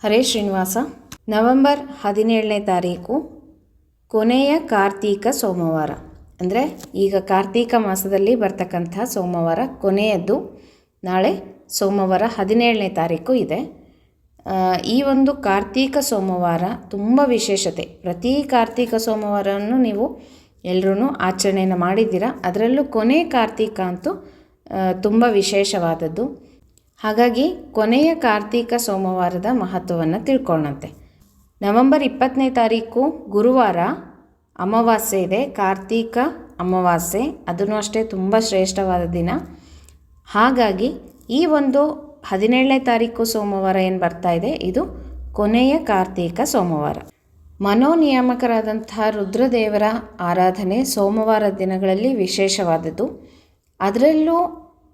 ಹರೇ Srinivasa. November 17ನೇ ತಾರೀಕು ಕೊನೆಯ ಕಾರ್ತೀಕ ಸೋಮವಾರ. ಅಂದರೆ ಈಗ ಕಾರ್ತೀಕ ಮಾಸದಲ್ಲಿ ಬರ್ತಕ್ಕಂಥ ಸೋಮವಾರ ಕೊನೆಯದ್ದು. ನಾಳೆ ಸೋಮವಾರ 17ನೇ ತಾರೀಕು ಇದೆ. ಈ ಒಂದು ಕಾರ್ತೀಕ ಸೋಮವಾರ ತುಂಬ ವಿಶೇಷತೆ. ಪ್ರತಿ ಕಾರ್ತೀಕ ಸೋಮವಾರವನ್ನು ನೀವು ಎಲ್ಲರೂ ಆಚರಣೆಯನ್ನು ಮಾಡಿದ್ದೀರಾ. ಅದರಲ್ಲೂ ಕೊನೆ ಕಾರ್ತೀಕ ಅಂತೂ ತುಂಬ ವಿಶೇಷವಾದದ್ದು. ಹಾಗಾಗಿ ಕೊನೆಯ ಕಾರ್ತೀಕ ಸೋಮವಾರದ ಮಹತ್ವವನ್ನು ತಿಳ್ಕೊಳ್ಳೋಣಂತೆ. ನವೆಂಬರ್ 20ನೇ ತಾರೀಕು ಗುರುವಾರ ಅಮಾವಾಸ್ಯೆ ಇದೆ, ಕಾರ್ತೀಕ ಅಮಾವಾಸ್ಯೆ. ಅದನ್ನು ಅಷ್ಟೇ ತುಂಬ ಶ್ರೇಷ್ಠವಾದ ದಿನ. ಹಾಗಾಗಿ ಈ ಒಂದು 17ನೇ ತಾರೀಕು ಸೋಮವಾರ ಏನು ಬರ್ತಾ ಇದೆ, ಇದು ಕೊನೆಯ ಕಾರ್ತೀಕ ಸೋಮವಾರ. ಮನೋನಿಯಾಮಕರಾದಂತಹ ರುದ್ರದೇವರ ಆರಾಧನೆ ಸೋಮವಾರ ದಿನಗಳಲ್ಲಿ ವಿಶೇಷವಾದದ್ದು. ಅದರಲ್ಲೂ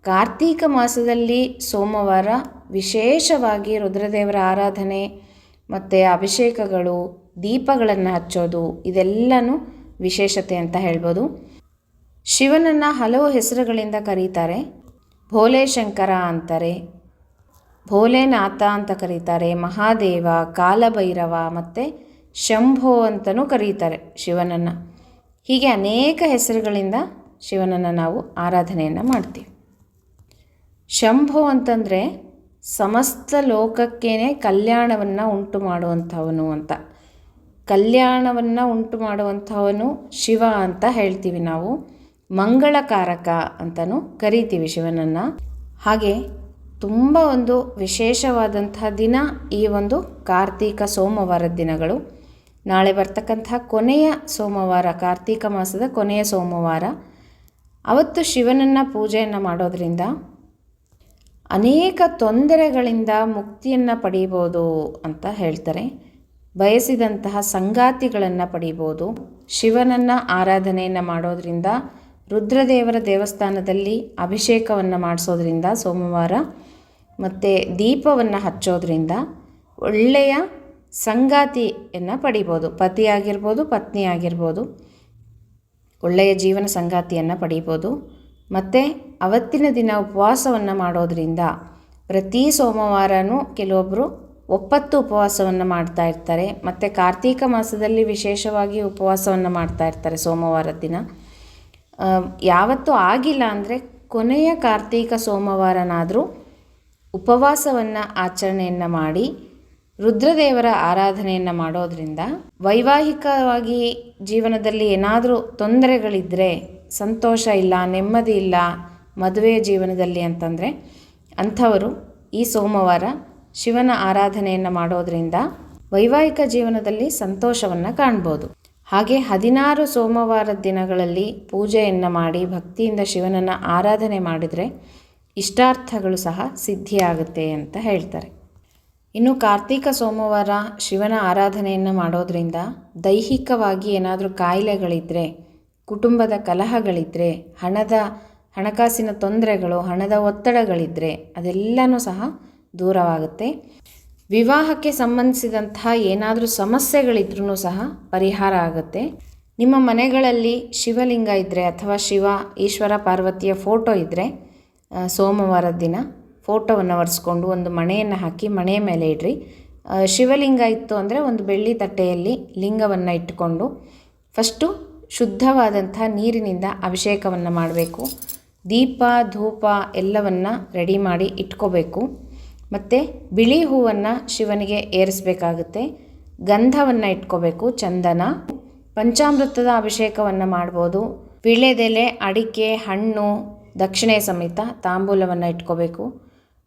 ಕಾರ್ತೀಕ ಮಾಸದಲ್ಲಿ ಸೋಮವಾರ ವಿಶೇಷವಾಗಿ ರುದ್ರದೇವರ ಆರಾಧನೆ ಮತ್ತು ಅಭಿಷೇಕಗಳು, ದೀಪಗಳನ್ನು ಹಚ್ಚೋದು, ಇದೆಲ್ಲನೂ ವಿಶೇಷತೆ ಅಂತ ಹೇಳ್ಬೋದು. ಶಿವನನ್ನು ಹಲವು ಹೆಸರುಗಳಿಂದ ಕರೀತಾರೆ. ಭೋಲೆಶಂಕರ ಅಂತಾರೆ, ಭೋಲೆನಾಥ ಅಂತ ಕರೀತಾರೆ, ಮಹಾದೇವ, ಕಾಲಭೈರವ ಮತ್ತು ಶಂಭೋ ಅಂತಲೂ ಕರೀತಾರೆ ಶಿವನನ್ನು. ಹೀಗೆ ಅನೇಕ ಹೆಸರುಗಳಿಂದ ಶಿವನನ್ನು ನಾವು ಆರಾಧನೆಯನ್ನು ಮಾಡ್ತೀವಿ. ಶಂಭೋ ಅಂತಂದರೆ ಸಮಸ್ತ ಲೋಕಕ್ಕೇನೆ ಕಲ್ಯಾಣವನ್ನು ಉಂಟು ಮಾಡುವಂಥವನು ಅಂತ. ಕಲ್ಯಾಣವನ್ನು ಉಂಟು ಮಾಡುವಂಥವನು ಶಿವ ಅಂತ ಹೇಳ್ತೀವಿ ನಾವು. ಮಂಗಳಕಾರಕ ಅಂತಲೂ ಕರಿತೀವಿ ಶಿವನನ್ನು. ಹಾಗೆ ತುಂಬ ಒಂದು ವಿಶೇಷವಾದಂತಹ ದಿನ ಈ ಒಂದು ಕಾರ್ತೀಕ ಸೋಮವಾರದ ದಿನಗಳು. ನಾಳೆ ಬರ್ತಕ್ಕಂಥ ಕೊನೆಯ ಸೋಮವಾರ, ಕಾರ್ತೀಕ ಮಾಸದ ಕೊನೆಯ ಸೋಮವಾರ, ಅವತ್ತು ಶಿವನನ್ನು ಪೂಜೆಯನ್ನು ಮಾಡೋದರಿಂದ ಅನೇಕ ತೊಂದರೆಗಳಿಂದ ಮುಕ್ತಿಯನ್ನು ಪಡೀಬೋದು ಅಂತ ಹೇಳ್ತಾರೆ. ಬಯಸಿದಂತಹ ಸಂಗಾತಿಗಳನ್ನು ಪಡೀಬೋದು. ಶಿವನನ್ನು ಆರಾಧನೆಯನ್ನು ಮಾಡೋದರಿಂದ, ರುದ್ರದೇವರ ದೇವಸ್ಥಾನದಲ್ಲಿ ಅಭಿಷೇಕವನ್ನು ಮಾಡಿಸೋದ್ರಿಂದ ಸೋಮವಾರ, ಮತ್ತು ದೀಪವನ್ನು ಹಚ್ಚೋದ್ರಿಂದ ಒಳ್ಳೆಯ ಸಂಗಾತಿಯನ್ನು ಪಡೀಬೋದು. ಪತಿ ಆಗಿರ್ಬೋದು, ಪತ್ನಿ ಆಗಿರ್ಬೋದು, ಒಳ್ಳೆಯ ಜೀವನ ಸಂಗಾತಿಯನ್ನು ಪಡೀಬೋದು. ಮತ್ತು ಅವತ್ತಿನ ದಿನ ಉಪವಾಸವನ್ನು ಮಾಡೋದರಿಂದ, ಪ್ರತಿ ಸೋಮವಾರನೂ ಕೆಲವೊಬ್ಬರು ಒಪ್ಪತ್ತು ಉಪವಾಸವನ್ನು ಮಾಡ್ತಾ ಇರ್ತಾರೆ. ಮತ್ತು ಕಾರ್ತೀಕ ಮಾಸದಲ್ಲಿ ವಿಶೇಷವಾಗಿ ಉಪವಾಸವನ್ನು ಮಾಡ್ತಾ ಇರ್ತಾರೆ ಸೋಮವಾರದ ದಿನ. ಯಾವತ್ತೂ ಆಗಿಲ್ಲ ಅಂದರೆ ಕೊನೆಯ ಕಾರ್ತೀಕ ಸೋಮವಾರನಾದರೂ ಉಪವಾಸವನ್ನು ಆಚರಣೆಯನ್ನು ಮಾಡಿ ರುದ್ರದೇವರ ಆರಾಧನೆಯನ್ನು ಮಾಡೋದರಿಂದ ವೈವಾಹಿಕವಾಗಿ ಜೀವನದಲ್ಲಿ ಏನಾದರೂ ತೊಂದರೆಗಳಿದ್ದರೆ, ಸಂತೋಷ ಇಲ್ಲ, ನೆಮ್ಮದಿ ಇಲ್ಲ ಮದುವೆಯ ಜೀವನದಲ್ಲಿ ಅಂತಂದರೆ, ಅಂಥವರು ಈ ಸೋಮವಾರ ಶಿವನ ಆರಾಧನೆಯನ್ನು ಮಾಡೋದರಿಂದ ವೈವಾಹಿಕ ಜೀವನದಲ್ಲಿ ಸಂತೋಷವನ್ನು ಕಾಣ್ಬೋದು. ಹಾಗೆ 16 ಸೋಮವಾರದ ದಿನಗಳಲ್ಲಿ ಪೂಜೆಯನ್ನು ಮಾಡಿ ಭಕ್ತಿಯಿಂದ ಶಿವನನ್ನು ಆರಾಧನೆ ಮಾಡಿದರೆ ಇಷ್ಟಾರ್ಥಗಳು ಸಹ ಸಿದ್ಧಿಯಾಗುತ್ತೆ ಅಂತ ಹೇಳ್ತಾರೆ. ಇನ್ನು ಕಾರ್ತೀಕ ಸೋಮವಾರ ಶಿವನ ಆರಾಧನೆಯನ್ನು ಮಾಡೋದರಿಂದ ದೈಹಿಕವಾಗಿ ಏನಾದರೂ ಕಾಯಿಲೆಗಳಿದ್ದರೆ, ಕುಟುಂಬದ ಕಲಹಗಳಿದ್ದರೆ, ಹಣಕಾಸಿನ ತೊಂದರೆಗಳು, ಹಣದ ಒತ್ತಡಗಳಿದ್ದರೆ ಅದೆಲ್ಲನೂ ಸಹ ದೂರವಾಗುತ್ತೆ. ವಿವಾಹಕ್ಕೆ ಸಂಬಂಧಿಸಿದಂತಹ ಏನಾದರೂ ಸಮಸ್ಯೆಗಳಿದ್ರೂ ಸಹ ಪರಿಹಾರ ಆಗುತ್ತೆ. ನಿಮ್ಮ ಮನೆಗಳಲ್ಲಿ ಶಿವಲಿಂಗ ಇದ್ದರೆ ಅಥವಾ ಶಿವ, ಈಶ್ವರ, ಪಾರ್ವತಿಯ ಫೋಟೋ ಇದ್ದರೆ ಸೋಮವಾರದ ದಿನ ಫೋಟೋವನ್ನು ಒರೆಸ್ಕೊಂಡು ಒಂದು ಮಣೆಯನ್ನು ಹಾಕಿ ಮಣೆಯ ಮೇಲೆ ಇಡ್ರಿ. ಶಿವಲಿಂಗ ಇತ್ತು ಅಂದರೆ ಒಂದು ಬೆಳ್ಳಿ ತಟ್ಟೆಯಲ್ಲಿ ಲಿಂಗವನ್ನು ಇಟ್ಟುಕೊಂಡು ಫಸ್ಟು ಶುದ್ಧವಾದಂಥ ನೀರಿನಿಂದ ಅಭಿಷೇಕವನ್ನು ಮಾಡಬೇಕು. ದೀಪ, ಧೂಪ ಎಲ್ಲವನ್ನು ರೆಡಿ ಮಾಡಿ ಇಟ್ಕೋಬೇಕು. ಮತ್ತು ಬಿಳಿ ಹೂವನ್ನು ಶಿವನಿಗೆ ಏರಿಸಬೇಕಾಗುತ್ತೆ. ಗಂಧವನ್ನು ಇಟ್ಕೋಬೇಕು, ಚಂದನ. ಪಂಚಾಮೃತದ ಅಭಿಷೇಕವನ್ನು ಮಾಡ್ಬೋದು. ವೀಳ್ಯದೆಲೆ, ಅಡಿಕೆ, ಹಣ್ಣು, ದಕ್ಷಿಣೆ ಸಮೇತ ತಾಂಬೂಲವನ್ನು ಇಟ್ಕೋಬೇಕು.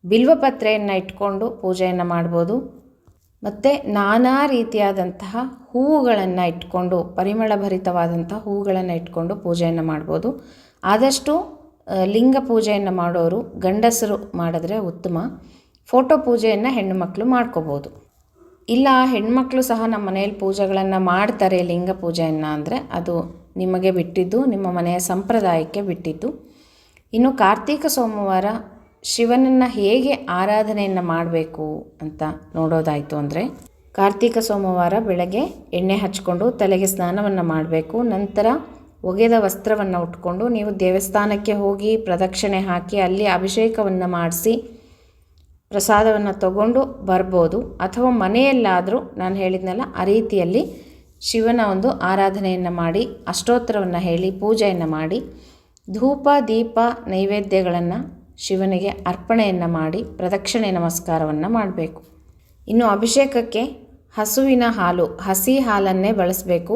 ಬಿಲ್ವಪತ್ರೆಯನ್ನು ಇಟ್ಕೊಂಡು ಪೂಜೆಯನ್ನು ಮಾಡ್ಬೋದು. ಮತ್ತು ನಾನಾ ರೀತಿಯಾದಂತಹ ಹೂವುಗಳನ್ನು ಇಟ್ಕೊಂಡು, ಪರಿಮಳಭರಿತವಾದಂಥ ಹೂವುಗಳನ್ನು ಇಟ್ಕೊಂಡು ಪೂಜೆಯನ್ನು ಮಾಡ್ಬೋದು. ಆದಷ್ಟು ಲಿಂಗ ಪೂಜೆಯನ್ನು ಮಾಡೋರು ಗಂಡಸರು ಮಾಡಿದ್ರೆ ಉತ್ತಮ. ಫೋಟೋ ಪೂಜೆಯನ್ನು ಹೆಣ್ಣು ಮಕ್ಕಳು ಮಾಡ್ಕೋಬೋದು. ಇಲ್ಲ ಹೆಣ್ಮಕ್ಳು ಸಹ ನಮ್ಮ ಮನೆಯಲ್ಲಿ ಪೂಜೆಗಳನ್ನು ಮಾಡ್ತಾರೆ ಲಿಂಗ ಪೂಜೆಯನ್ನು ಅಂದರೆ ಅದು ನಿಮಗೆ ಬಿಟ್ಟಿದ್ದು, ನಿಮ್ಮ ಮನೆಯ ಸಂಪ್ರದಾಯಕ್ಕೆ ಬಿಟ್ಟಿದ್ದು. ಇನ್ನು ಕಾರ್ತೀಕ ಸೋಮವಾರ ಶಿವನನ್ನು ಹೇಗೆ ಆರಾಧನೆಯನ್ನು ಮಾಡಬೇಕು ಅಂತ ನೋಡೋದಾಯಿತು ಅಂದರೆ, ಕಾರ್ತೀಕ ಸೋಮವಾರ ಬೆಳಗ್ಗೆ ಎಣ್ಣೆ ಹಚ್ಕೊಂಡು ತಲೆಗೆ ಸ್ನಾನವನ್ನು ಮಾಡಬೇಕು. ನಂತರ ಒಗೆದ ವಸ್ತ್ರವನ್ನು ಉಟ್ಕೊಂಡು ನೀವು ದೇವಸ್ಥಾನಕ್ಕೆ ಹೋಗಿ ಪ್ರದಕ್ಷಿಣೆ ಹಾಕಿ ಅಲ್ಲಿ ಅಭಿಷೇಕವನ್ನು ಮಾಡಿಸಿ ಪ್ರಸಾದವನ್ನು ತಗೊಂಡು ಬರ್ಬೋದು, ಅಥವಾ ಮನೆಯಲ್ಲಾದರೂ ನಾನು ಹೇಳಿದ್ನಲ್ಲ ಆ ರೀತಿಯಲ್ಲಿ ಶಿವನ ಒಂದು ಆರಾಧನೆಯನ್ನು ಮಾಡಿ, ಅಷ್ಟೋತ್ತರವನ್ನು ಹೇಳಿ, ಪೂಜೆಯನ್ನು ಮಾಡಿ, ಧೂಪ ದೀಪ ನೈವೇದ್ಯಗಳನ್ನು ಶಿವನಿಗೆ ಅರ್ಪಣೆಯನ್ನು ಮಾಡಿ ಪ್ರದಕ್ಷಿಣೆ ನಮಸ್ಕಾರವನ್ನು ಮಾಡಬೇಕು. ಇನ್ನು ಅಭಿಷೇಕಕ್ಕೆ ಹಸುವಿನ ಹಾಲು, ಹಸಿ ಹಾಲನ್ನೇ ಬಳಸಬೇಕು.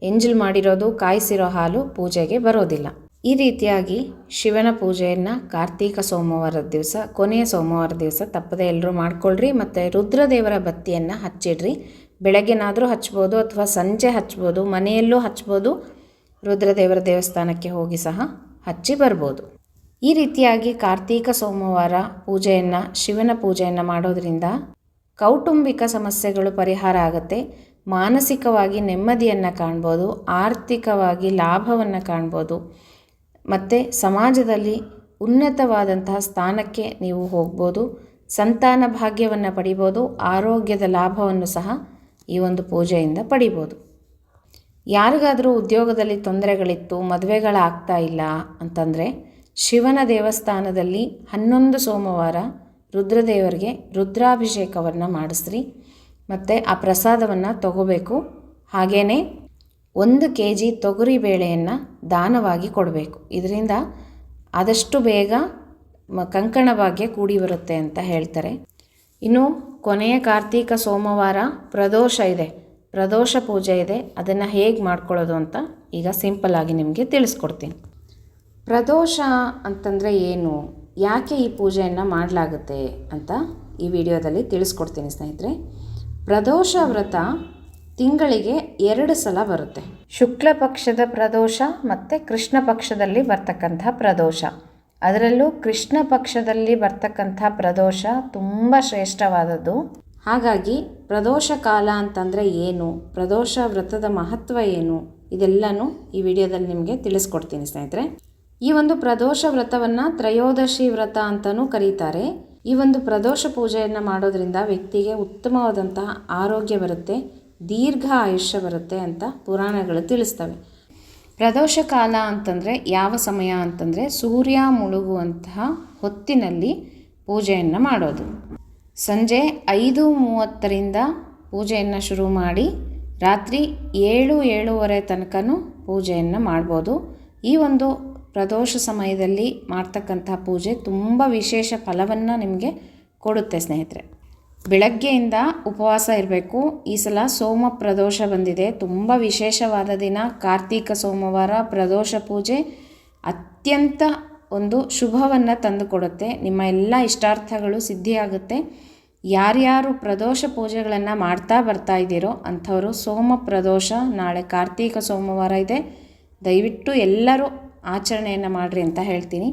ಎಂಜಲು ಮಾಡಿರೋದು, ಕಾಯಿಸಿರೋ ಹಾಲು ಪೂಜೆಗೆ ಬರೋದಿಲ್ಲ. ಈ ರೀತಿಯಾಗಿ ಶಿವನ ಪೂಜೆಯನ್ನು ಕಾರ್ತೀಕ ಸೋಮವಾರದ ದಿವಸ, ಕೊನೆಯ ಸೋಮವಾರ ದಿವಸ ತಪ್ಪದೆ ಎಲ್ಲರೂ ಮಾಡ್ಕೊಳ್ರಿ. ಮತ್ತು ರುದ್ರದೇವರ ಬತ್ತಿಯನ್ನು ಹಚ್ಚಿಡ್ರಿ. ಬೆಳಗ್ಗೆನಾದರೂ ಹಚ್ಬೋದು ಅಥವಾ ಸಂಜೆ ಹಚ್ಬೋದು, ಮನೆಯಲ್ಲೂ ಹಚ್ಬೋದು, ರುದ್ರದೇವರ ದೇವಸ್ಥಾನಕ್ಕೆ ಹೋಗಿ ಸಹ ಹಚ್ಚಿ ಬರ್ಬೋದು. ಈ ರೀತಿಯಾಗಿ ಕಾರ್ತೀಕ ಸೋಮವಾರ ಪೂಜೆಯನ್ನು, ಶಿವನ ಪೂಜೆಯನ್ನು ಮಾಡೋದರಿಂದ ಕೌಟುಂಬಿಕ ಸಮಸ್ಯೆಗಳು ಪರಿಹಾರ ಆಗುತ್ತೆ. ಮಾನಸಿಕವಾಗಿ ನೆಮ್ಮದಿಯನ್ನು ಕಾಣ್ಬೋದು, ಆರ್ಥಿಕವಾಗಿ ಲಾಭವನ್ನು ಕಾಣ್ಬೋದು, ಮತ್ತು ಸಮಾಜದಲ್ಲಿ ಉನ್ನತವಾದಂತಹ ಸ್ಥಾನಕ್ಕೆ ನೀವು ಹೋಗ್ಬೋದು. ಸಂತಾನ ಭಾಗ್ಯವನ್ನು ಪಡಿಬೋದು, ಆರೋಗ್ಯದ ಲಾಭವನ್ನು ಸಹ ಈ ಒಂದು ಪೂಜೆಯಿಂದ ಪಡಿಬೋದು. ಯಾರಿಗಾದರೂ ಉದ್ಯೋಗದಲ್ಲಿ ತೊಂದರೆಗಳಿತ್ತು, ಮದುವೆಗಳಾಗ್ತಾ ಇಲ್ಲ ಅಂತಂದರೆ ಶಿವನ ದೇವಸ್ಥಾನದಲ್ಲಿ 11 ಸೋಮವಾರ ರುದ್ರದೇವರಿಗೆ ರುದ್ರಾಭಿಷೇಕವನ್ನು ಮಾಡಿಸ್ರಿ. ಮತ್ತು ಆ ಪ್ರಸಾದವನ್ನು ತಗೋಬೇಕು. ಹಾಗೆಯೇ 1 kg ತೊಗರಿಬೇಳೆಯನ್ನು ದಾನವಾಗಿ ಕೊಡಬೇಕು. ಇದರಿಂದ ಆದಷ್ಟು ಬೇಗ ಕಂಕಣ ಭಾಗ್ಯ ಕೂಡಿ ಬರುತ್ತೆ ಅಂತ ಹೇಳ್ತಾರೆ. ಇನ್ನು ಕೊನೆಯ ಕಾರ್ತೀಕ ಸೋಮವಾರ ಪ್ರದೋಷ ಇದೆ, ಪ್ರದೋಷ ಪೂಜೆ ಇದೆ. ಅದನ್ನು ಹೇಗೆ ಮಾಡ್ಕೊಳ್ಳೋದು ಅಂತ ಈಗ ಸಿಂಪಲ್ಲಾಗಿ ನಿಮಗೆ ತಿಳಿಸ್ಕೊಡ್ತೀನಿ. ಪ್ರದೋಷ ಅಂತಂದರೆ ಏನು, ಯಾಕೆ ಈ ಪೂಜೆಯನ್ನು ಮಾಡಲಾಗುತ್ತೆ ಅಂತ ಈ ವಿಡಿಯೋದಲ್ಲಿ ತಿಳಿಸ್ಕೊಡ್ತೀನಿ ಸ್ನೇಹಿತರೆ. ಪ್ರದೋಷ ವ್ರತ ತಿಂಗಳಿಗೆ 2 ಸಲ ಬರುತ್ತೆ. ಶುಕ್ಲ ಪಕ್ಷದ ಪ್ರದೋಷ ಮತ್ತು ಕೃಷ್ಣ ಪಕ್ಷದಲ್ಲಿ ಬರ್ತಕ್ಕಂಥ ಪ್ರದೋಷ. ಅದರಲ್ಲೂ ಕೃಷ್ಣ ಪಕ್ಷದಲ್ಲಿ ಬರ್ತಕ್ಕಂಥ ಪ್ರದೋಷ ತುಂಬ ಶ್ರೇಷ್ಠವಾದದ್ದು. ಹಾಗಾಗಿ ಪ್ರದೋಷ ಕಾಲ ಅಂತಂದರೆ ಏನು, ಪ್ರದೋಷ ವ್ರತದ ಮಹತ್ವ ಏನು, ಇದೆಲ್ಲನೂ ಈ ವಿಡಿಯೋದಲ್ಲಿ ನಿಮಗೆ ತಿಳಿಸ್ಕೊಡ್ತೀನಿ ಸ್ನೇಹಿತರೆ. ಈ ಒಂದು ಪ್ರದೋಷ ವ್ರತವನ್ನು ತ್ರಯೋದಶಿ ವ್ರತ ಅಂತಲೂ ಕರೀತಾರೆ. ಈ ಒಂದು ಪ್ರದೋಷ ಪೂಜೆಯನ್ನು ಮಾಡೋದ್ರಿಂದ ವ್ಯಕ್ತಿಗೆ ಉತ್ತಮವಾದಂತಹ ಆರೋಗ್ಯ ಬರುತ್ತೆ, ದೀರ್ಘ ಆಯುಷ್ಯ ಬರುತ್ತೆ ಅಂತ ಪುರಾಣಗಳು ತಿಳಿಸ್ತವೆ. ಪ್ರದೋಷ ಕಾಲ ಅಂತಂದರೆ ಯಾವ ಸಮಯ ಅಂತಂದರೆ ಸೂರ್ಯ ಮುಳುಗುವಂತಹ ಹೊತ್ತಿನಲ್ಲಿ ಪೂಜೆಯನ್ನು ಮಾಡೋದು. ಸಂಜೆ 5:30ರಿಂದ ಪೂಜೆಯನ್ನು ಶುರು ಮಾಡಿ ರಾತ್ರಿ 7-7:30 ತನಕನೂ ಪೂಜೆಯನ್ನು ಮಾಡ್ಬೋದು. ಈ ಒಂದು ಪ್ರದೋಷ ಸಮಯದಲ್ಲಿ ಮಾಡ್ತಕ್ಕಂಥ ಪೂಜೆ ತುಂಬ ವಿಶೇಷ ಫಲವನ್ನು ನಿಮಗೆ ಕೊಡುತ್ತೆ ಸ್ನೇಹಿತರೆ. ಬೆಳಗ್ಗೆಯಿಂದ ಉಪವಾಸ ಇರಬೇಕು. ಈ ಸಲ ಸೋಮ ಪ್ರದೋಷ ಬಂದಿದೆ, ತುಂಬ ವಿಶೇಷವಾದ ದಿನ. ಕಾರ್ತೀಕ ಸೋಮವಾರ ಪ್ರದೋಷ ಪೂಜೆ ಅತ್ಯಂತ ಒಂದು ಶುಭವನ್ನು ತಂದುಕೊಡುತ್ತೆ. ನಿಮ್ಮ ಎಲ್ಲ ಇಷ್ಟಾರ್ಥಗಳು ಸಿದ್ಧಿಯಾಗುತ್ತೆ. ಯಾರ್ಯಾರು ಪ್ರದೋಷ ಪೂಜೆಗಳನ್ನು ಮಾಡ್ತಾ ಬರ್ತಾ ಇದ್ದೀರೋ ಅಂಥವರು ಸೋಮ ಪ್ರದೋಷ, ನಾಳೆ ಕಾರ್ತೀಕ ಸೋಮವಾರ ಇದೆ, ದಯವಿಟ್ಟು ಎಲ್ಲರೂ ಆಚರಣೆಯನ್ನು ಮಾಡಿರಿ ಅಂತ ಹೇಳ್ತೀನಿ.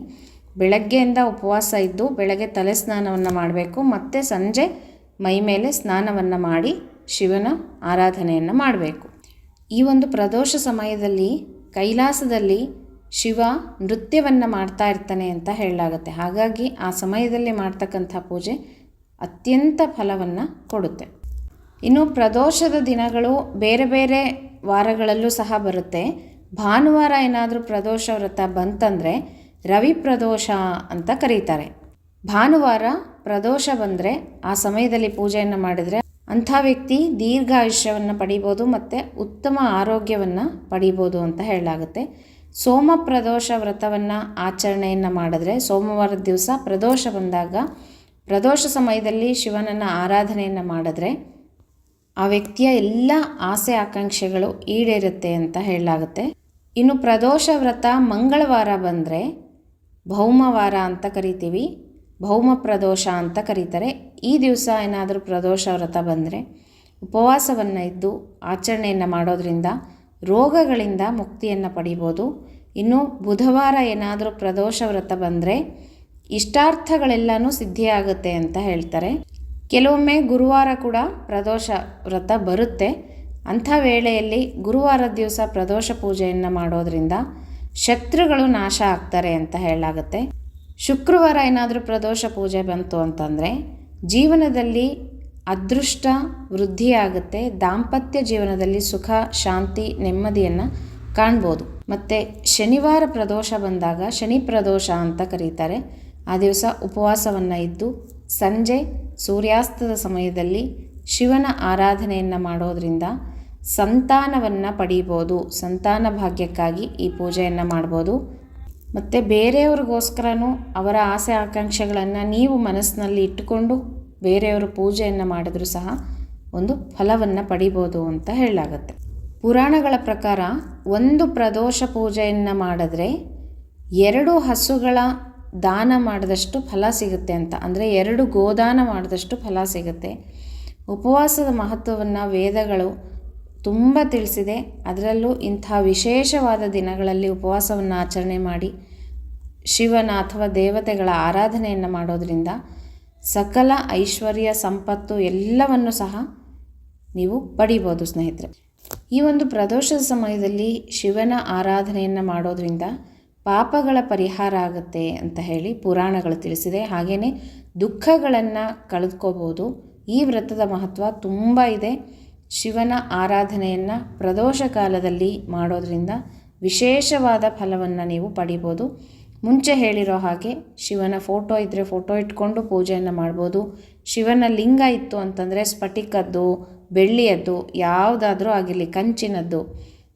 ಬೆಳಗ್ಗೆಯಿಂದ ಉಪವಾಸ ಇದ್ದು ಬೆಳಗ್ಗೆ ತಲೆ ಸ್ನಾನವನ್ನು ಮಾಡಬೇಕು, ಮತ್ತು ಸಂಜೆ ಮೈ ಮೇಲೆ ಸ್ನಾನವನ್ನು ಮಾಡಿ ಶಿವನ ಆರಾಧನೆಯನ್ನು ಮಾಡಬೇಕು. ಈ ಒಂದು ಪ್ರದೋಷ ಸಮಯದಲ್ಲಿ ಕೈಲಾಸದಲ್ಲಿ ಶಿವ ನೃತ್ಯವನ್ನು ಮಾಡ್ತಾ ಇರ್ತಾನೆ ಅಂತ ಹೇಳಲಾಗುತ್ತೆ. ಹಾಗಾಗಿ ಆ ಸಮಯದಲ್ಲಿ ಮಾಡ್ತಕ್ಕಂಥ ಪೂಜೆ ಅತ್ಯಂತ ಫಲವನ್ನು ಕೊಡುತ್ತೆ. ಇನ್ನು ಪ್ರದೋಷದ ದಿನಗಳು ಬೇರೆ ಬೇರೆ ವಾರಗಳಲ್ಲೂ ಸಹ ಬರುತ್ತೆ. ಭಾನುವಾರ ಏನಾದರೂ ಪ್ರದೋಷ ವ್ರತ ಬಂತಂದರೆ ರವಿ ಪ್ರದೋಷ ಅಂತ ಕರೀತಾರೆ. ಭಾನುವಾರ ಪ್ರದೋಷ ಬಂದರೆ ಆ ಸಮಯದಲ್ಲಿ ಪೂಜೆಯನ್ನು ಮಾಡಿದರೆ ಅಂಥ ವ್ಯಕ್ತಿ ದೀರ್ಘಾಯುಷ್ಯವನ್ನು ಪಡಿಬೋದು ಮತ್ತು ಉತ್ತಮ ಆರೋಗ್ಯವನ್ನು ಪಡಿಬೋದು ಅಂತ ಹೇಳಲಾಗುತ್ತೆ. ಸೋಮ ಪ್ರದೋಷ ವ್ರತವನ್ನು ಆಚರಣೆಯನ್ನು ಮಾಡಿದ್ರೆ, ಸೋಮವಾರದ ದಿವಸ ಪ್ರದೋಷ ಬಂದಾಗ ಪ್ರದೋಷ ಸಮಯದಲ್ಲಿ ಶಿವನನ್ನು ಆರಾಧನೆಯನ್ನು ಮಾಡಿದ್ರೆ ಆ ವ್ಯಕ್ತಿಯ ಎಲ್ಲ ಆಸೆ ಆಕಾಂಕ್ಷೆಗಳು ಈಡೇರುತ್ತೆ ಅಂತ ಹೇಳಲಾಗುತ್ತೆ. ಇನ್ನು ಪ್ರದೋಷ ವ್ರತ ಮಂಗಳವಾರ ಬಂದರೆ ಭೌಮವಾರ ಅಂತ ಕರಿತೀವಿ, ಭೌಮ ಪ್ರದೋಷ ಅಂತ ಕರೀತಾರೆ. ಈ ದಿವಸ ಏನಾದರೂ ಪ್ರದೋಷ ವ್ರತ ಬಂದರೆ ಉಪವಾಸವನ್ನು ಇದ್ದು ಆಚರಣೆಯನ್ನು ಮಾಡೋದರಿಂದ ರೋಗಗಳಿಂದ ಮುಕ್ತಿಯನ್ನು ಪಡಿಬೋದು. ಇನ್ನು ಬುಧವಾರ ಏನಾದರೂ ಪ್ರದೋಷ ವ್ರತ ಬಂದರೆ ಇಷ್ಟಾರ್ಥಗಳೆಲ್ಲನೂ ಸಿದ್ಧಿಯಾಗುತ್ತೆ ಅಂತ ಹೇಳ್ತಾರೆ. ಕೆಲವೊಮ್ಮೆ ಗುರುವಾರ ಕೂಡ ಪ್ರದೋಷ ವ್ರತ ಬರುತ್ತೆ. ಅಂಥ ವೇಳೆಯಲ್ಲಿ ಗುರುವಾರದ ದಿವಸ ಪ್ರದೋಷ ಪೂಜೆಯನ್ನು ಮಾಡೋದರಿಂದ ಶತ್ರುಗಳು ನಾಶ ಆಗ್ತಾರೆ ಅಂತ ಹೇಳಲಾಗುತ್ತೆ. ಶುಕ್ರವಾರ ಏನಾದರೂ ಪ್ರದೋಷ ಪೂಜೆ ಬಂತು ಅಂತಂದರೆ ಜೀವನದಲ್ಲಿ ಅದೃಷ್ಟ ವೃದ್ಧಿಯಾಗುತ್ತೆ, ದಾಂಪತ್ಯ ಜೀವನದಲ್ಲಿ ಸುಖ ಶಾಂತಿ ನೆಮ್ಮದಿಯನ್ನು ಕಾಣ್ಬೋದು. ಮತ್ತು ಶನಿವಾರ ಪ್ರದೋಷ ಬಂದಾಗ ಶನಿ ಪ್ರದೋಷ ಅಂತ ಕರೀತಾರೆ. ಆ ದಿವಸ ಉಪವಾಸವನ್ನು ಇದ್ದು ಸಂಜೆ ಸೂರ್ಯಾಸ್ತದ ಸಮಯದಲ್ಲಿ ಶಿವನ ಆರಾಧನೆಯನ್ನು ಮಾಡೋದರಿಂದ ಸಂತಾನವನ್ನು ಪಡೀಬೋದು. ಸಂತಾನ ಭಾಗ್ಯಕ್ಕಾಗಿ ಈ ಪೂಜೆಯನ್ನು ಮಾಡ್ಬೋದು. ಮತ್ತು ಬೇರೆಯವ್ರಿಗೋಸ್ಕರನೂ ಅವರ ಆಸೆ ಆಕಾಂಕ್ಷೆಗಳನ್ನು ನೀವು ಮನಸ್ಸಿನಲ್ಲಿ ಇಟ್ಟುಕೊಂಡು ಬೇರೆಯವರು ಪೂಜೆಯನ್ನು ಮಾಡಿದ್ರೂ ಸಹ ಒಂದು ಫಲವನ್ನು ಪಡಿಬೋದು ಅಂತ ಹೇಳಲಾಗತ್ತೆ. ಪುರಾಣಗಳ ಪ್ರಕಾರ ಒಂದು ಪ್ರದೋಷ ಪೂಜೆಯನ್ನು ಮಾಡಿದ್ರೆ 2 ಹಸುಗಳ ದಾನ ಮಾಡಿದಷ್ಟು ಫಲ ಸಿಗುತ್ತೆ ಅಂತ. ಅಂದರೆ 2 ಗೋದಾನ ಮಾಡಿದಷ್ಟು ಫಲ ಸಿಗುತ್ತೆ. ಉಪವಾಸದ ಮಹತ್ವವನ್ನು ವೇದಗಳು ತುಂಬ ತಿಳಿಸಿದೆ. ಅದರಲ್ಲೂ ಇಂಥ ವಿಶೇಷವಾದ ದಿನಗಳಲ್ಲಿ ಉಪವಾಸವನ್ನು ಆಚರಣೆ ಮಾಡಿ ಶಿವನ ಅಥವಾ ದೇವತೆಗಳ ಆರಾಧನೆಯನ್ನು ಮಾಡೋದರಿಂದ ಸಕಲ ಐಶ್ವರ್ಯ ಸಂಪತ್ತು ಎಲ್ಲವನ್ನು ಸಹ ನೀವು ಪಡಿಬೋದು ಸ್ನೇಹಿತರೆ. ಈ ಒಂದು ಪ್ರದೋಷದ ಸಮಯದಲ್ಲಿ ಶಿವನ ಆರಾಧನೆಯನ್ನು ಮಾಡೋದರಿಂದ ಪಾಪಗಳ ಪರಿಹಾರ ಆಗುತ್ತೆ ಅಂತ ಹೇಳಿ ಪುರಾಣಗಳು ತಿಳಿಸಿದೆ. ಹಾಗೆಯೇ ದುಃಖಗಳನ್ನು ಕಳೆದುಕೋಬೋದು. ಈ ವ್ರತದ ಮಹತ್ವ ತುಂಬ ಇದೆ. ಶಿವನ ಆರಾಧನೆಯನ್ನು ಪ್ರದೋಷ ಕಾಲದಲ್ಲಿ ಮಾಡೋದರಿಂದ ವಿಶೇಷವಾದ ಫಲವನ್ನು ನೀವು ಪಡಿಬೋದು. ಮುಂಚೆ ಹೇಳಿರೋ ಹಾಗೆ ಶಿವನ ಫೋಟೋ ಇದ್ದರೆ ಫೋಟೋ ಇಟ್ಕೊಂಡು ಪೂಜೆಯನ್ನು ಮಾಡ್ಬೋದು. ಶಿವನ ಲಿಂಗ ಇತ್ತು ಅಂತಂದರೆ ಸ್ಫಟಿಕದ್ದು, ಬೆಳ್ಳಿಯದ್ದು ಯಾವುದಾದ್ರೂ ಆಗಿರಲಿ, ಕಂಚಿನದ್ದು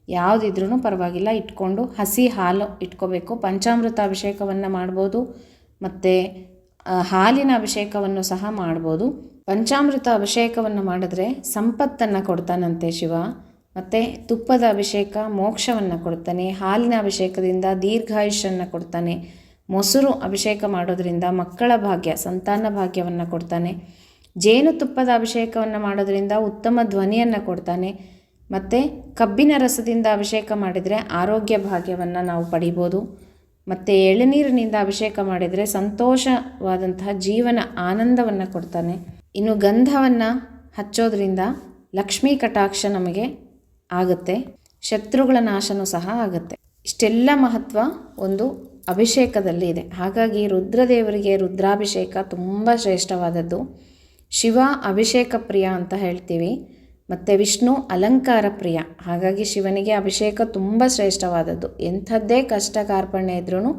ಯಾವುದಿದ್ರೂ ಪರವಾಗಿಲ್ಲ, ಇಟ್ಕೊಂಡು ಹಸಿ ಹಾಲು ಇಟ್ಕೋಬೇಕು. ಪಂಚಾಮೃತ ಅಭಿಷೇಕವನ್ನು ಮಾಡ್ಬೋದು ಮತ್ತು ಹಾಲಿನ ಅಭಿಷೇಕವನ್ನು ಸಹ ಮಾಡ್ಬೋದು. ಪಂಚಾಮೃತ ಅಭಿಷೇಕವನ್ನು ಮಾಡಿದ್ರೆ ಸಂಪತ್ತನ್ನು ಕೊಡ್ತಾನಂತೆ ಶಿವ. ಮತ್ತು ತುಪ್ಪದ ಅಭಿಷೇಕ ಮೋಕ್ಷವನ್ನು ಕೊಡ್ತಾನೆ. ಹಾಲಿನ ಅಭಿಷೇಕದಿಂದ ದೀರ್ಘಾಯುಷ್ಯನ್ನು ಕೊಡ್ತಾನೆ. ಮೊಸರು ಅಭಿಷೇಕ ಮಾಡೋದರಿಂದ ಮಕ್ಕಳ ಭಾಗ್ಯ, ಸಂತಾನ ಭಾಗ್ಯವನ್ನು ಕೊಡ್ತಾನೆ. ಜೇನುತುಪ್ಪದ ಅಭಿಷೇಕವನ್ನು ಮಾಡೋದರಿಂದ ಉತ್ತಮ ಧ್ವನಿಯನ್ನು ಕೊಡ್ತಾನೆ. ಮತ್ತು ಕಬ್ಬಿನ ರಸದಿಂದ ಅಭಿಷೇಕ ಮಾಡಿದರೆ ಆರೋಗ್ಯ ಭಾಗ್ಯವನ್ನು ನಾವು ಪಡಿಬೋದು. ಮತ್ತು ಎಳನೀರಿನಿಂದ ಅಭಿಷೇಕ ಮಾಡಿದರೆ ಸಂತೋಷವಾದಂತಹ ಜೀವನ ಆನಂದವನ್ನು ಕೊಡ್ತಾನೆ. ಇನ್ನು ಗಂಧವನ್ನು ಹಚ್ಚೋದ್ರಿಂದ ಲಕ್ಷ್ಮೀ ಕಟಾಕ್ಷ ನಮಗೆ ಆಗುತ್ತೆ, ಶತ್ರುಗಳ ನಾಶನೂ ಸಹ ಆಗುತ್ತೆ. ಇಷ್ಟೆಲ್ಲ ಮಹತ್ವ ಒಂದು ಅಭಿಷೇಕದಲ್ಲಿ ಇದೆ. ಹಾಗಾಗಿ ರುದ್ರದೇವರಿಗೆ ರುದ್ರಾಭಿಷೇಕ ತುಂಬ ಶ್ರೇಷ್ಠವಾದದ್ದು. ಶಿವ ಅಭಿಷೇಕ ಪ್ರಿಯ ಅಂತ ಹೇಳ್ತೀವಿ. ಮತ್ತು ವಿಷ್ಣು ಅಲಂಕಾರ ಪ್ರಿಯ. ಹಾಗಾಗಿ ಶಿವನಿಗೆ ಅಭಿಷೇಕ ತುಂಬ ಶ್ರೇಷ್ಠವಾದದ್ದು. ಎಂಥದ್ದೇ ಕಷ್ಟ ಕಾರ್ಪಣ್ಯ ಇದ್ರೂ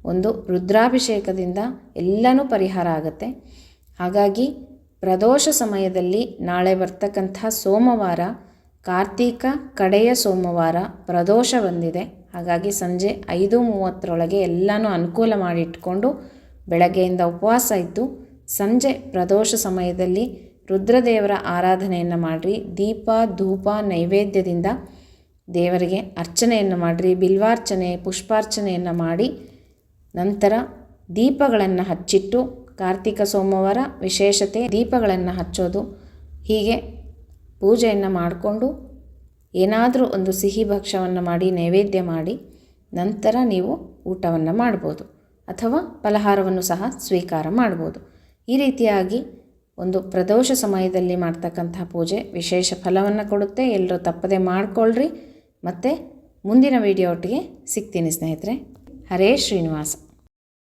ಒಂದು ರುದ್ರಾಭಿಷೇಕದಿಂದ ಎಲ್ಲನೂ ಪರಿಹಾರ ಆಗುತ್ತೆ. ಹಾಗಾಗಿ ಪ್ರದೋಷ ಸಮಯದಲ್ಲಿ ನಾಳೆ ಬರ್ತಕ್ಕಂಥ ಸೋಮವಾರ ಕಾರ್ತೀಕ ಕಡೆಯ ಸೋಮವಾರ ಪ್ರದೋಷ ಬಂದಿದೆ. ಹಾಗಾಗಿ ಸಂಜೆ 5:30 ಎಲ್ಲನೂ ಅನುಕೂಲ ಮಾಡಿಟ್ಕೊಂಡು ಬೆಳಗ್ಗೆಯಿಂದ ಉಪವಾಸ ಇದ್ದು ಸಂಜೆ ಪ್ರದೋಷ ಸಮಯದಲ್ಲಿ ರುದ್ರದೇವರ ಆರಾಧನೆಯನ್ನು ಮಾಡಿರಿ. ದೀಪ ಧೂಪ ನೈವೇದ್ಯದಿಂದ ದೇವರಿಗೆ ಅರ್ಚನೆಯನ್ನು ಮಾಡಿರಿ. ಬಿಲ್ವಾರ್ಚನೆ ಪುಷ್ಪಾರ್ಚನೆಯನ್ನು ಮಾಡಿ ನಂತರ ದೀಪಗಳನ್ನು ಹಚ್ಚಿಟ್ಟು, ಕಾರ್ತಿಕ ಸೋಮವಾರ ವಿಶೇಷತೆ ದೀಪಗಳನ್ನು ಹಚ್ಚೋದು. ಹೀಗೆ ಪೂಜೆಯನ್ನು ಮಾಡಿಕೊಂಡು ಏನಾದರೂ ಒಂದು ಸಿಹಿ ಭಕ್ಷ್ಯವನ್ನು ಮಾಡಿ ನೈವೇದ್ಯ ಮಾಡಿ ನಂತರ ನೀವು ಊಟವನ್ನು ಮಾಡ್ಬೋದು ಅಥವಾ ಫಲಹಾರವನ್ನು ಸಹ ಸ್ವೀಕಾರ ಮಾಡ್ಬೋದು. ಈ ರೀತಿಯಾಗಿ ಒಂದು ಪ್ರದೋಷ ಸಮಯದಲ್ಲಿ ಮಾಡ್ತಕ್ಕಂಥ ಪೂಜೆ ವಿಶೇಷ ಫಲವನ್ನು ಕೊಡುತ್ತೆ. ಎಲ್ಲರೂ ತಪ್ಪದೆ ಮಾಡಿಕೊಳ್ಳ್ರಿ. ಮತ್ತು ಮುಂದಿನ ವಿಡಿಯೋ ಒಟ್ಟಿಗೆ ಸಿಗ್ತೀನಿ ಸ್ನೇಹಿತರೆ. ಹರೇ ಶ್ರೀನಿವಾಸ.